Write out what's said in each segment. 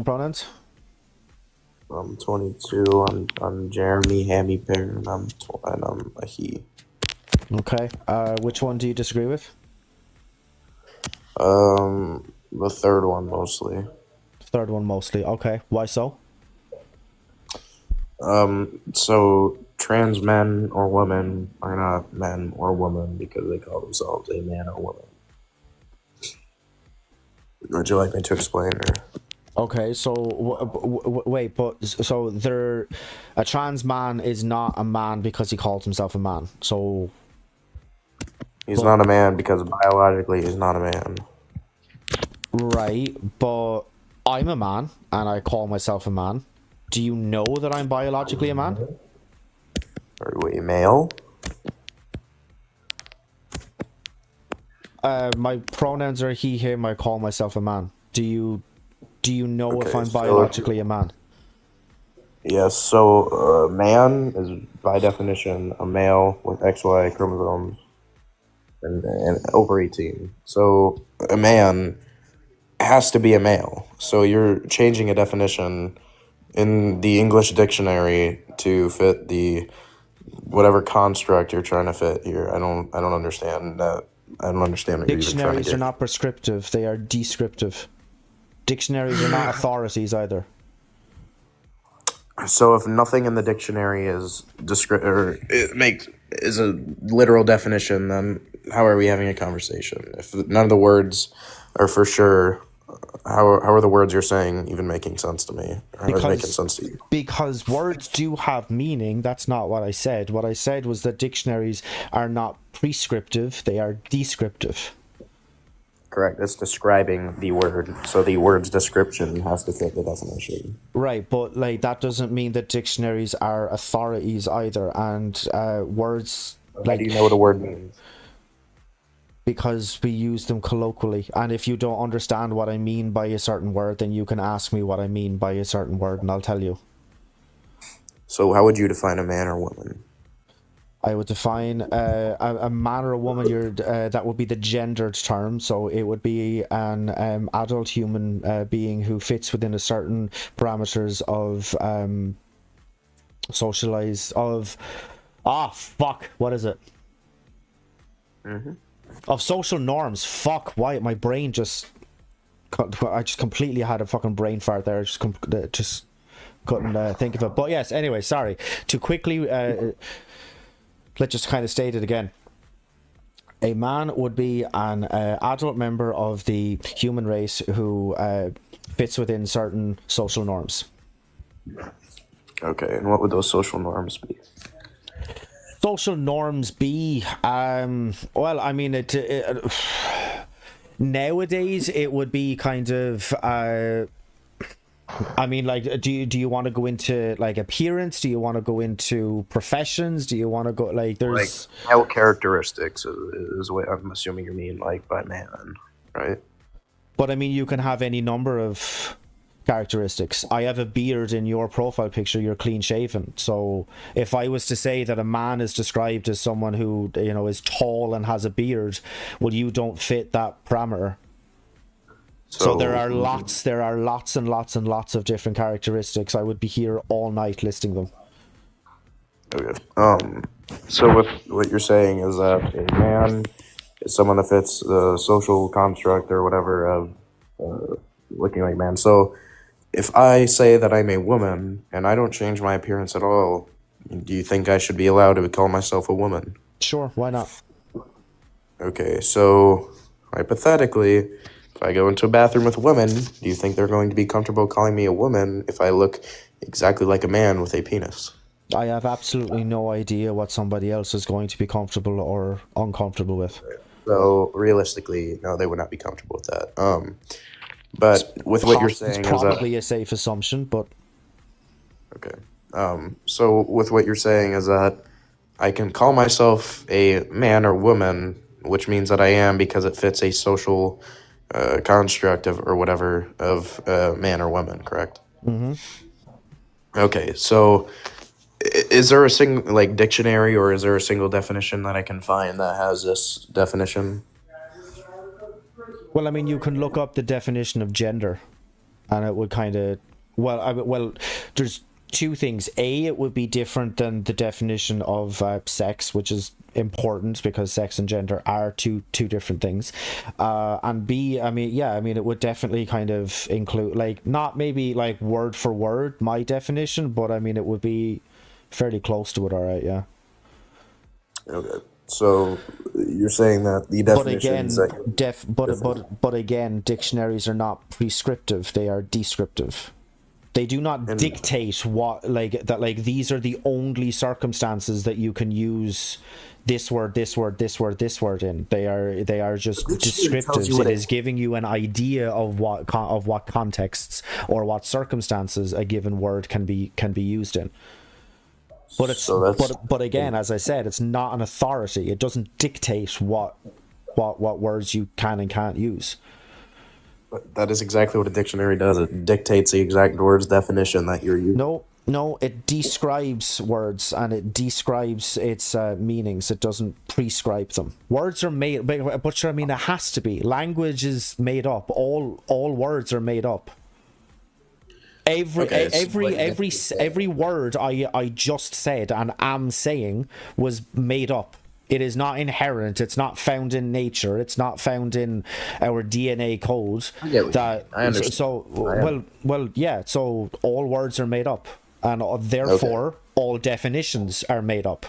Pronouns. I'm 22. I'm Jeremy Hammy Bear, and I'm a he. Okay. Which one do you disagree with? The third one mostly. Third one mostly. Okay. Why so? So trans men or women are not men or women because they call themselves a man or woman. Would you like me to explain? Okay. So wait, but so a trans man is not a man because he calls himself a man. So He's not a man because biologically he's not a man. right, but I'm a man and I call myself a man. Do you know that I'm biologically a man? Are we male? My pronouns are he, him. I call myself a man. Do you know if Okay, I'm so biologically a man? yes. So man is by definition a male with XY chromosomes and over 18. So a man has to be a male. So you're changing a definition in the English dictionary to fit the whatever construct you're trying to fit here. I don't understand that. I don't understand what you're even trying to Dictionaries are get. not prescriptive, they are descriptive. Dictionaries are not authorities either. So if nothing in the dictionary is is a literal definition, then how are we having a conversation? If none of the words are for sure, how are the words you're saying even making sense to me? How are they making Because sense to you? because words do have meaning. That's not what I said. What I said was that dictionaries are not prescriptive, they are descriptive. Correct. It's describing the word, so the word's description has to fit the definition. Right, but like that doesn't mean that dictionaries are authorities either, and words How do like you know what a word means? because we use them colloquially. And if you don't understand what I mean by a certain word, then you can ask me what I mean by a certain word, and I'll tell you. So how would you define a man or woman? I would define a man or a woman. That would be the gendered term. So it would be an adult human being who fits within a certain parameters of socialize of fuck, what is it? Of social norms. Fuck, why my brain just I just completely had a fucking brain fart there. Just couldn't think of it. But yes, anyway, sorry to quickly. Let's just kind of state it again. A man would be an adult member of the human race who fits within certain social norms. Okay, and what would those social norms be? Social norms be well, I mean nowadays it would be kind of I mean, like, do you want to go into like appearance? Do you want to go into professions? Do you want to go like Like there's male characteristics is what I'm assuming you mean, like by man, right? but I mean you can have any number of characteristics. I have a beard in your profile picture, you're clean shaven. So if I was to say that a man is described as someone who, is tall and has a beard, well, you don't fit that parameter. So there are lots and lots and lots of different characteristics. I would be here all night listing them. Okay. So what you're saying is that a man is someone that fits the social construct or whatever of looking like man. So if I say that I'm a woman and I don't change my appearance at all, do you think I should be allowed to call myself a woman? Sure, why not? Okay, so hypothetically, if I go into a bathroom with women, do you think they're going to be comfortable calling me a woman if I look exactly like a man with a penis? I have absolutely no idea what somebody else is going to be comfortable or uncomfortable with. So realistically, no, they would not be comfortable with that. But with what you're It's saying is that probably a safe assumption, but okay. So with what you're saying is that I can call myself a man or woman, which means that I am because it fits a social construct of or whatever of man or woman, correct? Okay, so is there a single like dictionary or is there a single definition that I can find that has this definition? well, I mean, you can look up the definition of gender. and it would kind of well, there's two things. A, it would be different than the definition of sex, which is important because sex and gender are two different things. And B, I mean, yeah, I mean, it would definitely kind of include, like, not maybe like word for word my definition, but I mean, it would be fairly close to it. All right, yeah. Okay. So you're saying that the But again, definitions that but again, dictionaries are not prescriptive; they are descriptive. They do not dictate what, like, that, like, these are the only circumstances that you can use this word, this word, this word, this word in. They are just descriptives. It is giving you an idea of what contexts or what circumstances a given word can be used in. But it's but again, as I said, it's not an authority. It doesn't dictate what words you can and can't use. that is exactly what a dictionary does. It dictates the exact words definition that you're using. No, it describes words and it describes its meanings. It doesn't prescribe them. Words are made, but I mean, it has to be. Language is made up. All words are made up. Every word I just said and am saying was made up. It is not inherent. It's not found in nature. It's not found in our DNA code. I get what I understand. So all words are made up, and therefore all definitions are made up.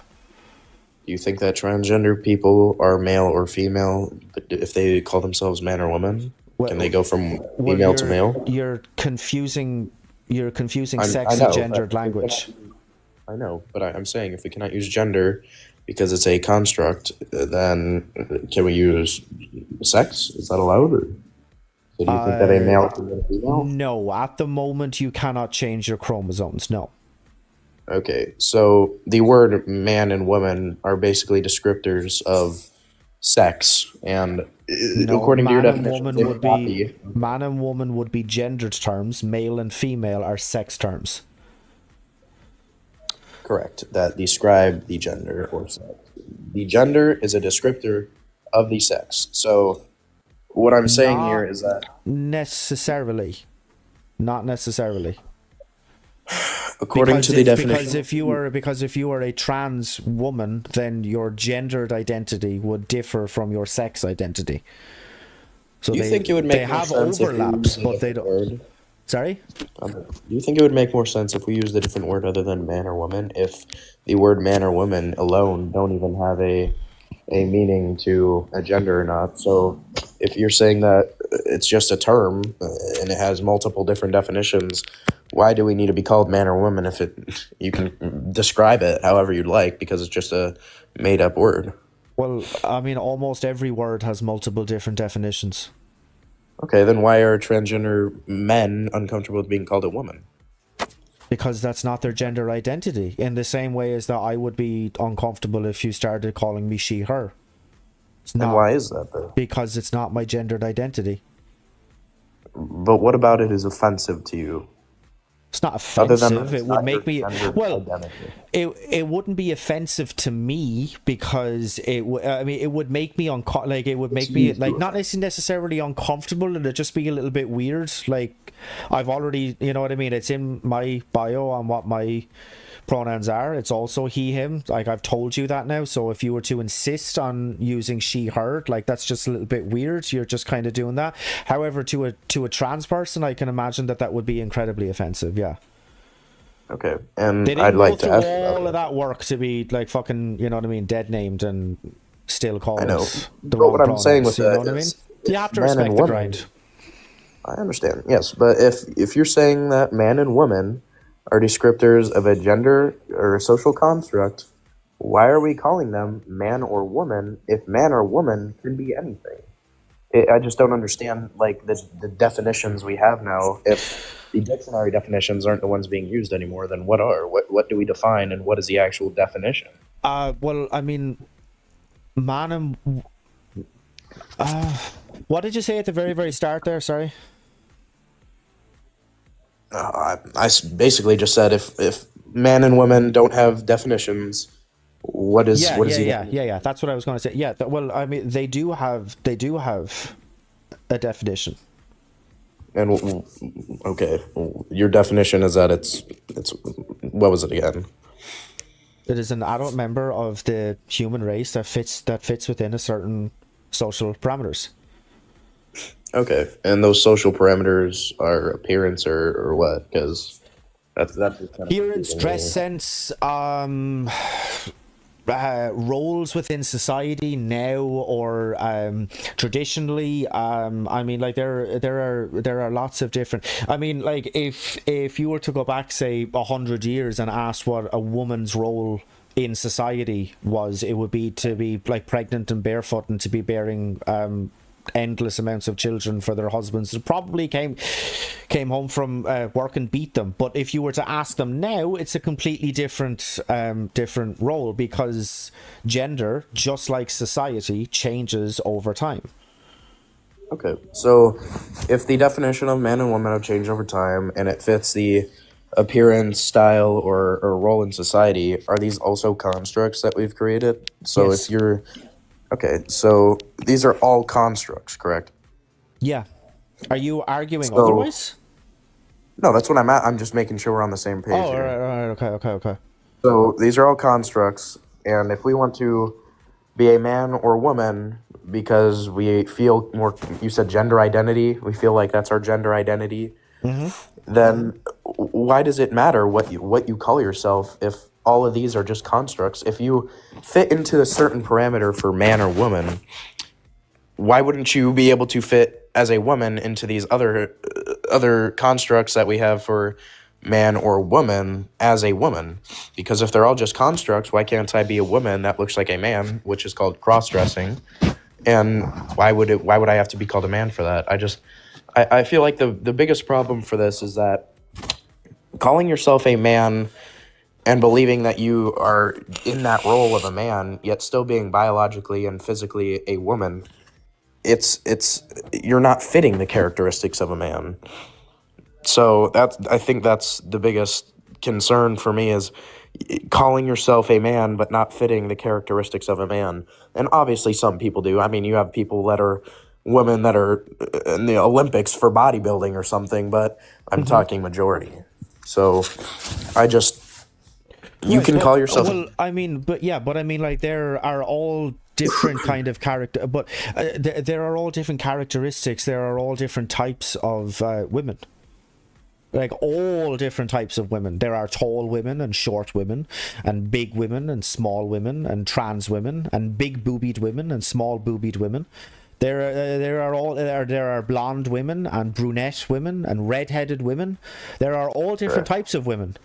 Do you think that transgender people are male or female if they call themselves man or woman? Can they go from female to male? You're confusing sex and gendered language. I know, but I'm saying if we cannot use gender because it's a construct, then can we use sex? Is that allowed? Or so do you think that a male can be a female? No, at the moment you cannot change your chromosomes. No. Okay, so the word man and woman are basically descriptors of sex, and according to your definition, man and woman would be gendered terms. Male and female are sex terms. Correct. That describe the gender or sex. The gender is a descriptor of the sex. So what I'm saying here is that not necessarily. According to the definition, because if you are a trans woman, then your gendered identity would differ from your sex identity. So do you think it would make more sense overlaps, but they don't. Word? Sorry? Do you think it would make more sense if we used a different word other than man or woman? If the word man or woman alone don't even have a meaning to a gender or not. So if you're saying that it's just a term and it has multiple different definitions, why do we need to be called man or woman if you can describe it however you'd like because it's just a made up word? Well, I mean, almost every word has multiple different definitions. Okay, then why are transgender men uncomfortable with being called a woman? Because that's not their gender identity. In the same way as that I would be uncomfortable if you started calling me she, her. And why is that, though? Because it's not my gendered identity. But what about it is offensive to you? It's not offensive. It would make me it wouldn't be offensive to me because it would make me it would make me not necessarily uncomfortable. It'd just be a little bit weird. Like I've already, you know what I mean. It's in my bio on what my pronouns are. It's also he, him. Like I've told you that now. So if you were to insist on using she, her, like that's just a little bit weird. You're just kind of doing that. However, to a trans person, I can imagine that would be incredibly offensive. Yeah. Okay, and I'd like to ask all of that work to be like fucking, you know what I mean, dead named and still called. I know. The wrong what I'm saying with you know what I mean? You have to respect the grind. I understand. Yes, but if you're saying that man and woman are descriptors of a gender or a social construct, why are we calling them man or woman if man or woman can be anything? I just don't understand like the definitions we have now. If the dictionary definitions aren't the ones being used anymore, then what are? What do we define and what is the actual definition? Well, I mean, man and... what did you say at the very, very start there? Sorry. I basically just said if man and woman don't have definitions, what is yeah. That's what I was going to say. Yeah. Well, I mean, they do have a definition. And okay, your definition is that it's what was it again? It is an adult member of the human race that fits within a certain social parameters. Okay, and those social parameters are appearance or what? Because that's just kind of Appearance, confusing to dress me. sense, roles within society now or traditionally. I mean, like there are lots of different. I mean, like if you were to go back, say 100 years, and ask what a woman's role in society was, it would be to be like pregnant and barefoot and to be bearing endless amounts of children for their husbands that probably came home from work and beat them. But if you were to ask them now, it's a completely different role, because gender, just like society, changes over time. Okay, so if the definition of man and woman have changed over time and it fits the appearance, style, or role in society, are these also constructs that we've created? So if Yes. you're okay, so these are all constructs, correct? Yeah. Are you arguing So otherwise? no, that's what I'm at. I'm just making sure we're on the same Oh, page all right, here. all right, okay. So these are all constructs, and if we want to be a man or woman because we feel more, you said gender identity, we feel like that's our gender identity, Mm-hmm. then why does it matter what you call yourself if all of these are just constructs? If you fit into a certain parameter for man or woman, why wouldn't you be able to fit as a woman into these other constructs that we have for man or woman as a woman? Because if they're all just constructs, why can't I be a woman that looks like a man, which is called cross-dressing? And why would I have to be called a man for that? I feel like the biggest problem for this is that calling yourself a man and believing that you are in that role of a man yet still being biologically and physically a woman, it's you're not fitting the characteristics of a man. So I think that's the biggest concern for me, is calling yourself a man but not fitting the characteristics of a man. And obviously some people do. I mean, you have people that are women that are in the Olympics for bodybuilding or something, but I'm Mm-hmm. talking majority. So I just you Right, can but call yourself I mean, but I mean, like there are all different kind of character, but there are all different characteristics. There are all different types of women. Like all different types of women. There are tall women and short women, and big women and small women, and trans women, and big boobied women and small boobied women. There are blonde women and brunette women and red-headed women. There are all different types of women.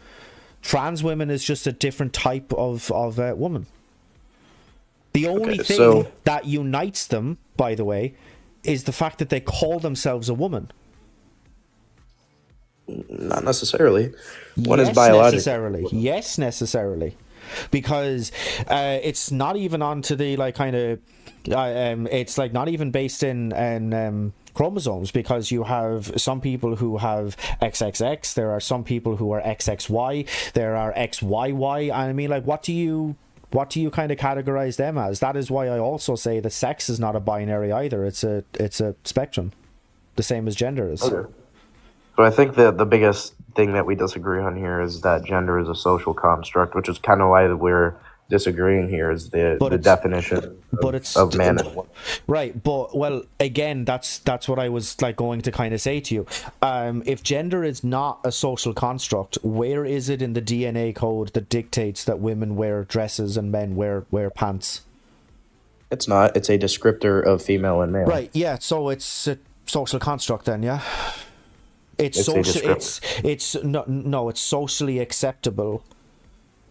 Trans women is just a different type of woman. The only okay, thing so that unites them, by the way, is the fact that they call themselves a woman. not necessarily. One is Yes, biological. necessarily. Yes, necessarily. Because it's not even onto the like kind of it's like not even based in chromosomes, because you have some people who have XXX, there are some people who are XXY, there are XYY. I mean, like what do you kind of categorize them as? That is why I also say that sex is not a binary either. It's a spectrum, the same as gender is. Okay. So I think that the biggest thing that we disagree on here is that gender is a social construct, which is kind of why we're disagreeing here, is But the it's definition but it's of man and woman. right. But well, again, that's what I was like going to kind of say to you. If gender is not a social construct, where is it in the DNA code that dictates that women wear dresses and men wear pants? It's not. It's a descriptor of female and male. Right. Yeah. So it's a social construct then. Yeah. It's It's a social. descriptor. It's no. It's socially acceptable,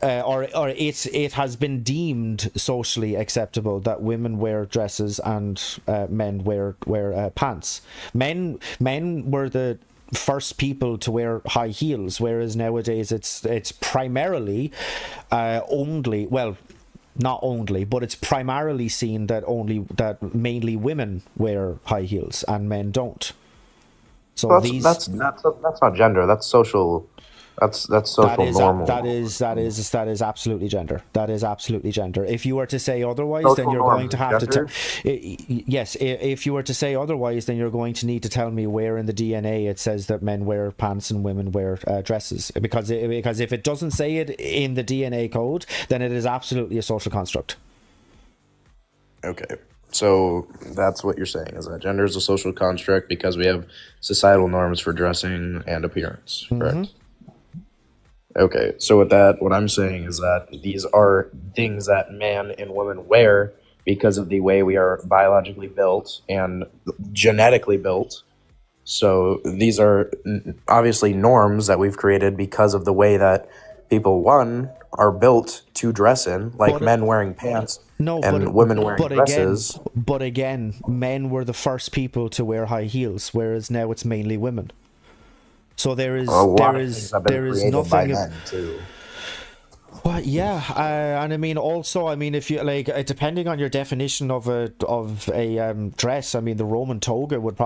or it has been deemed socially acceptable that women wear dresses and men wear pants. Men were the first people to wear high heels, whereas nowadays it's primarily only, well, not only, but it's primarily seen that mainly women wear high heels and men don't. So Well, these that's not gender. That's social. That's social normal. That is absolutely gender. That is absolutely gender. If you were to say otherwise, then Social you're going norms to is have gender? yes, if you were to say otherwise, then you're going to need to tell me where in the DNA it says that men wear pants and women wear dresses. Because if it doesn't say it in the DNA code, then it is absolutely a social construct. Okay. So that's what you're saying, is that gender is a social construct because we have societal norms for dressing and appearance, correct? Okay, so with that, what I'm saying is that these are things that man and women wear because of the way we are biologically built and genetically built. So these are obviously norms that we've created because of the way that people, one, are built to dress in, like But men wearing pants no, and women wearing but again, dresses. men were the first people to wear high heels, whereas now it's mainly women. So A lot of things have been there is created by nothing. men too. Well, yeah, and I mean also, I mean if you like, depending on your definition of a dress, I mean the Roman toga would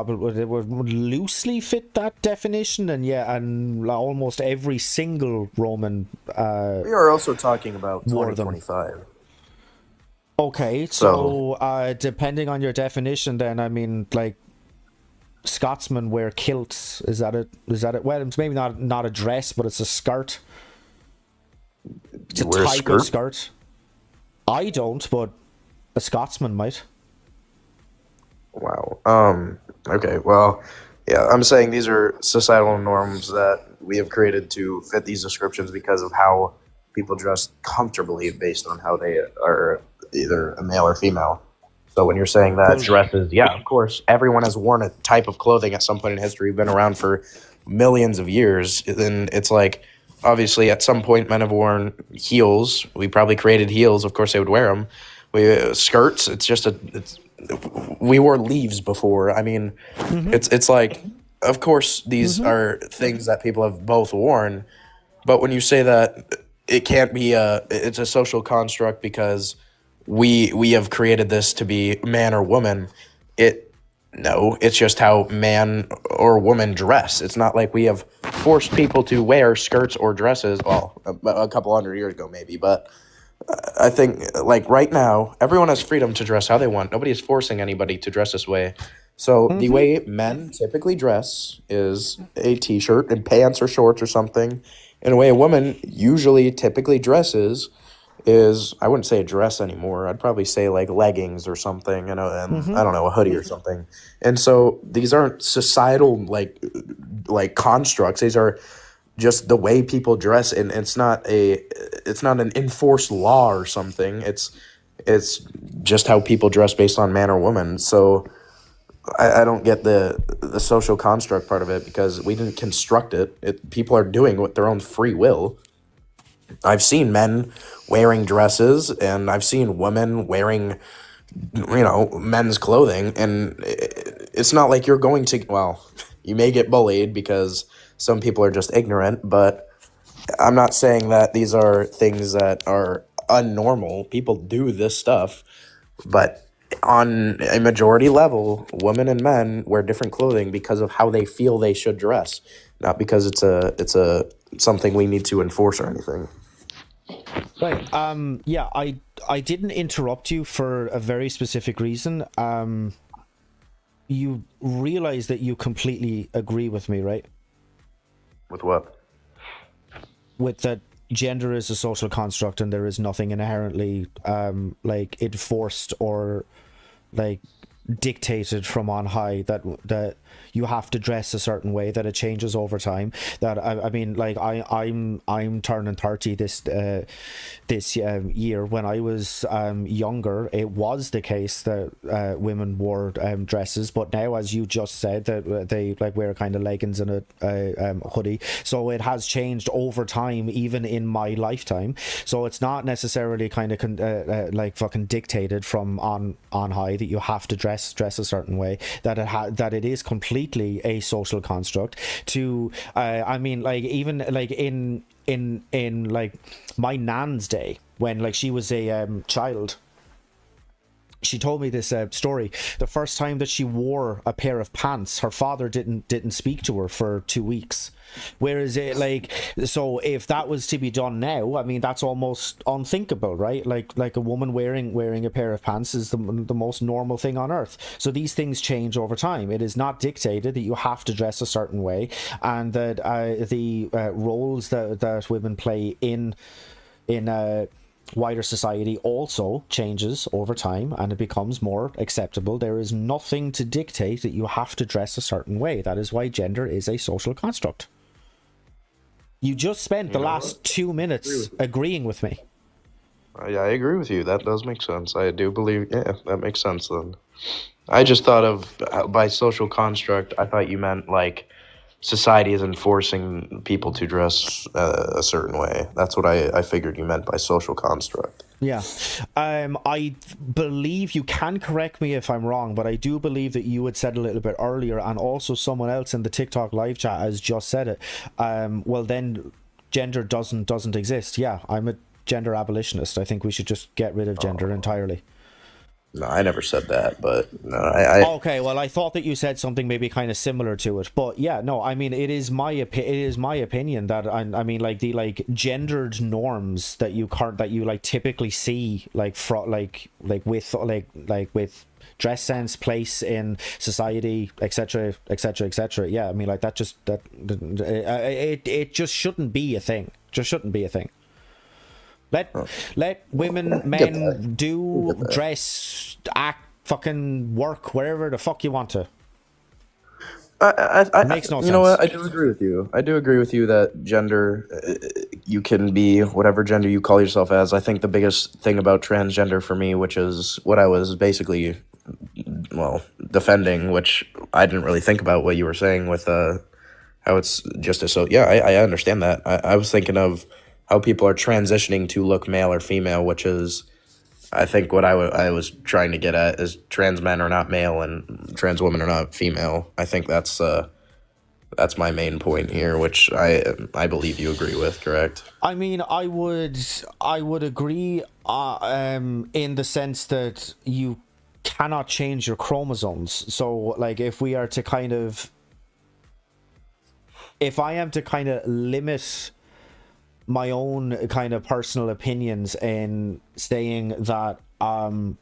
loosely fit that definition, and yeah, and almost every single Roman We are also talking about wore them. 2025. Okay, so depending on your definition, then I mean like Scotsmen wear kilts. Is that it? Well, it's maybe not a dress, but it's a skirt. It's You a wear a type of skirt? skirt. I don't, but a Scotsman might. Wow. Okay. Well, yeah. I'm saying these are societal norms that we have created to fit these descriptions because of how people dress comfortably based on how they are either a male or female. So when you're saying that Well, dresses, yeah, of course, everyone has worn a type of clothing at some point in history, been around for millions of years. Then it's like, obviously, at some point, men have worn heels. We probably created heels. Of course, they would wear them. Skirts. We wore leaves before. I mean, it's like, of course, these are things that people have both worn. But when you say that it can't be it's a social construct because we have created this to be man or woman. It No, it's just how man or woman dress. It's not like we have forced people to wear skirts or dresses. Well, a couple hundred years ago maybe, but I think like right now everyone has freedom to dress how they want. Nobody is forcing anybody to dress this way. So the way men typically dress is a t-shirt and pants or shorts or something. And the way a woman usually typically dresses is, I wouldn't say a dress anymore. I'd probably say like leggings or something, and I don't know, a hoodie or something. And so these aren't societal like constructs. These are just the way people dress, and it's not an enforced law or something. It's just how people dress based on man or woman. So I don't get the social construct part of it because we didn't construct it. People are doing it with their own free will. I've seen men wearing dresses, and I've seen women wearing, men's clothing, and it's not like you're going to. Well, you may get bullied because some people are just ignorant, but I'm not saying that these are things that are unnormal. People do this stuff, but on a majority level, women and men wear different clothing because of how they feel they should dress, not because it's a something we need to enforce or anything. right. Yeah, I didn't interrupt you for a very specific reason. You realize that you completely agree with me, right? With what? With that gender is a social construct and there is nothing inherently like enforced or like dictated from on high that you have to dress a certain way, that it changes over time. That I mean like I'm turning 30 this year. When I was younger, it was the case that women wore dresses, but now, as you just said, that they like wear kind of leggings and a hoodie. So it has changed over time, even in my lifetime. So it's not necessarily kind of like fucking dictated from on high that you have to dress a certain way. That it is completely a social construct. To I mean, like even like in like my nan's day, when like she was a child, she told me this story. The first time that she wore a pair of pants, her father didn't speak to her for 2 weeks. Whereas it like, so if that was to be done now, I mean that's almost unthinkable, right? Like a woman wearing a pair of pants is the most normal thing on earth. So these things change over time. It is not dictated that you have to dress a certain way, and that the roles that women play in wider society also changes over time, and it becomes more acceptable. There is nothing to dictate that you have to dress a certain way. That is why gender is a social construct. You just spent the last 2 minutes agreeing with me. Yeah, I agree with you. That does make sense. I do believe, yeah, that makes sense then. I just thought of by social construct, I thought you meant like society is enforcing people to dress a certain way. That's what I figured you meant by social construct. Yeah. I believe, you can correct me if I'm wrong, but I do believe that you had said a little bit earlier, and also someone else in the TikTok live chat has just said it. Well, then gender doesn't exist. Yeah, I'm a gender abolitionist. I think we should just get rid of gender entirely. No, I never said that, but no, Okay, well, I thought that you said something maybe kind of similar to it, but yeah, no, I mean, it is my opinion that I mean, like the gendered norms that you like typically see with dress sense, place in society, etc., etc., etc. Yeah, I mean, like that it just shouldn't be a thing. Just shouldn't be a thing. Let women, men do, dress, act, fucking work, wherever the fuck you want to. It makes no sense. You know what? I do agree with you. I do agree with you that gender, you can be whatever gender you call yourself as. I think the biggest thing about transgender for me, which is what I was basically, well, defending, which I didn't really think about what you were saying with how it's just a, so yeah, I understand that. I was thinking of how people are transitioning to look male or female, which is, I think what I was trying to get at is trans men are not male and trans women are not female. I think that's my main point here, which I believe you agree with, correct? I mean, I would agree in the sense that you cannot change your chromosomes. So like if I am to kind of limit my own kind of personal opinions in saying that you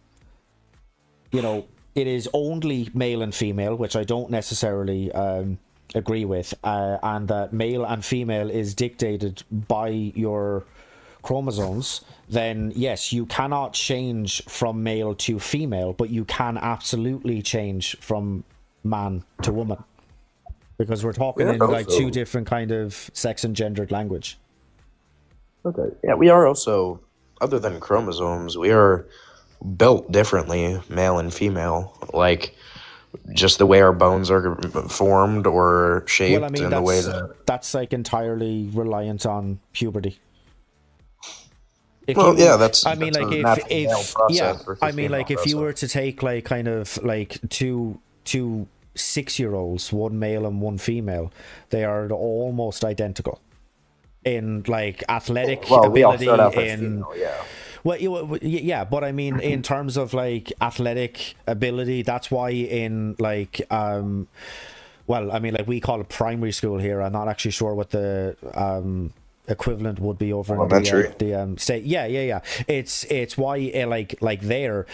know, it is only male and female, which I don't necessarily agree with, and that male and female is dictated by your chromosomes, then yes, you cannot change from male to female, but you can absolutely change from man to woman, because we're talking in like two different kind of sex and gendered language. Okay. Yeah, we are also, other than chromosomes, we are built differently, male and female. Like, just the way our bones are formed or shaped, well, I mean, and the way that's like entirely reliant on puberty. That's I mean, like if you were to take like kind of like two 6-year-olds, one male and one female, they are almost identical in like athletic ability, but I mean in terms of like athletic ability, that's why in like well, I mean, like we call it primary school here. I'm not actually sure what the equivalent would be over in the state. Yeah. It's why like there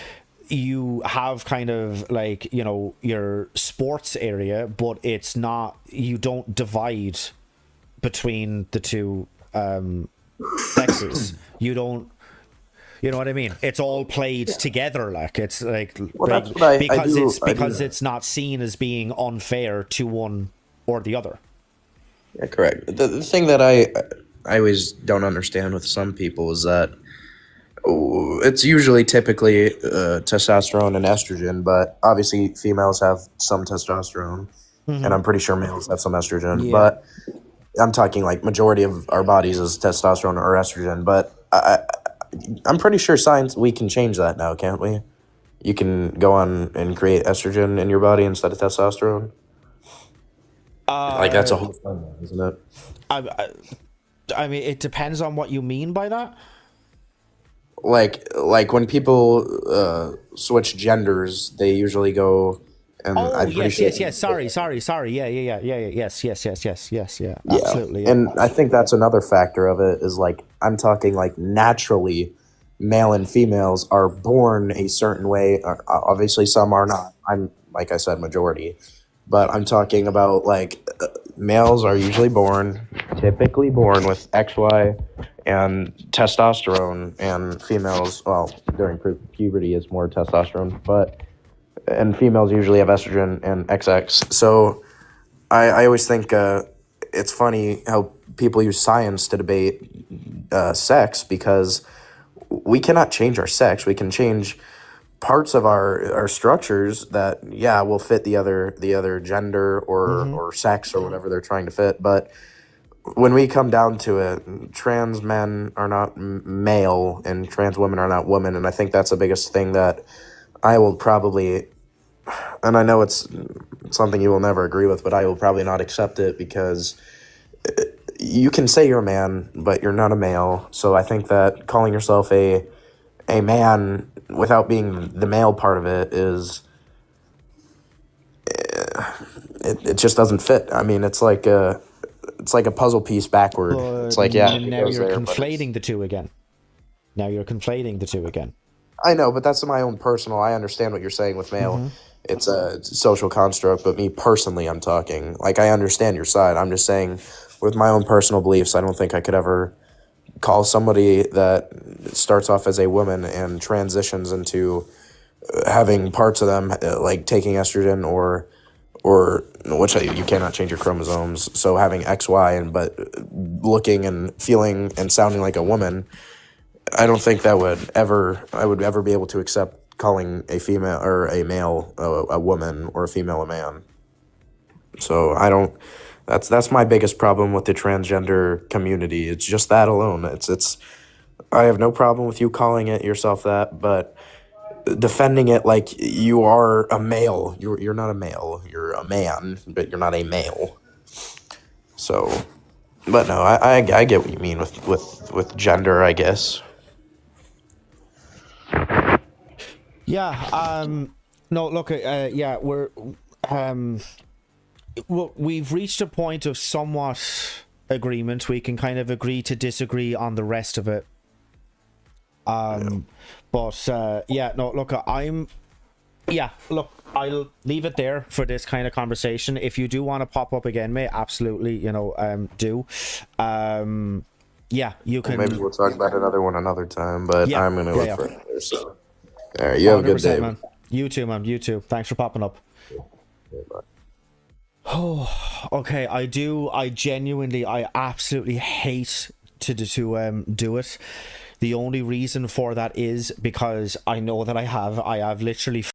you have kind of like, you know, your sports area, but it's not, you don't divide between the two sexes. You don't, you know what I mean? It's all played together. Like it's like, because it's not seen as being unfair to one or the other. Yeah, correct. The thing that I always don't understand with some people is that it's usually typically testosterone and estrogen, but obviously females have some testosterone, and I'm pretty sure males have some estrogen. But I'm talking like majority of our bodies is testosterone or estrogen. But I'm pretty sure we can change that now, can't we? You can go on and create estrogen in your body instead of testosterone. Like that's a whole thing, isn't it? I mean, it depends on what you mean by that. like when people switch genders, they usually go, and Oh, I'm pretty yes, sure. yes, yes. Sorry. Yeah. Yes. Yeah. Yeah, Absolutely. Yeah. and I think that's another factor of it is like I'm talking like naturally, male and females are born a certain way. Obviously, some are not. I'm like I said, majority, but I'm talking about like males are usually typically born with XY and testosterone, and females, well, during puberty is more testosterone, but and females usually have estrogen and XX. So I always think it's funny how people use science to debate sex because we cannot change our sex. We can change parts of our structures that yeah will fit the other gender or sex or whatever they're trying to fit. But when we come down to it, trans men are not male and trans women are not women, and I think that's the biggest thing that I will probably, and I know it's something you will never agree with, but I will probably not accept it because you can say you're a man, but you're not a male. So I think that calling yourself a man without being the male part of it is it just doesn't fit. I mean, it's like a puzzle piece backward. It's But like yeah, it now goes you're there, but it's, conflating the two again. Now you're conflating the two again. I know, but that's my own personal. I understand what you're saying with male. It's a social construct, but me personally, I'm talking like I understand your side. I'm just saying, with my own personal beliefs, I don't think I could ever call somebody that starts off as a woman and transitions into having parts of them like taking estrogen or which you cannot change your chromosomes. So having XY and but looking and feeling and sounding like a woman, I don't think that I would ever be able to accept calling a female or a male a woman or a female a man. So I don't. That's my biggest problem with the transgender community. It's just that alone. It's. I have no problem with you calling it yourself that, but defending it like you are a male. You're not a male. You're a man, but you're not a male. So, but no, I get what you mean with gender. I guess. Yeah. No. Look. Yeah. Um. We've reached a point of somewhat agreement. We can kind of agree to disagree on the rest of it. But yeah. No. Look. Yeah. Look. I'll leave it there for this kind of conversation. If you do want to pop up again, mate, absolutely. Do. Yeah. You can. Maybe we'll talk about another one another time. But Yeah, I'm gonna yeah, look yeah. for another. So, all right. You have a good 100%, day. man. You too, man. You too. Thanks for popping up. Yeah, bye. Oh, okay. I absolutely hate to do it. The only reason for that is because I know that I have literally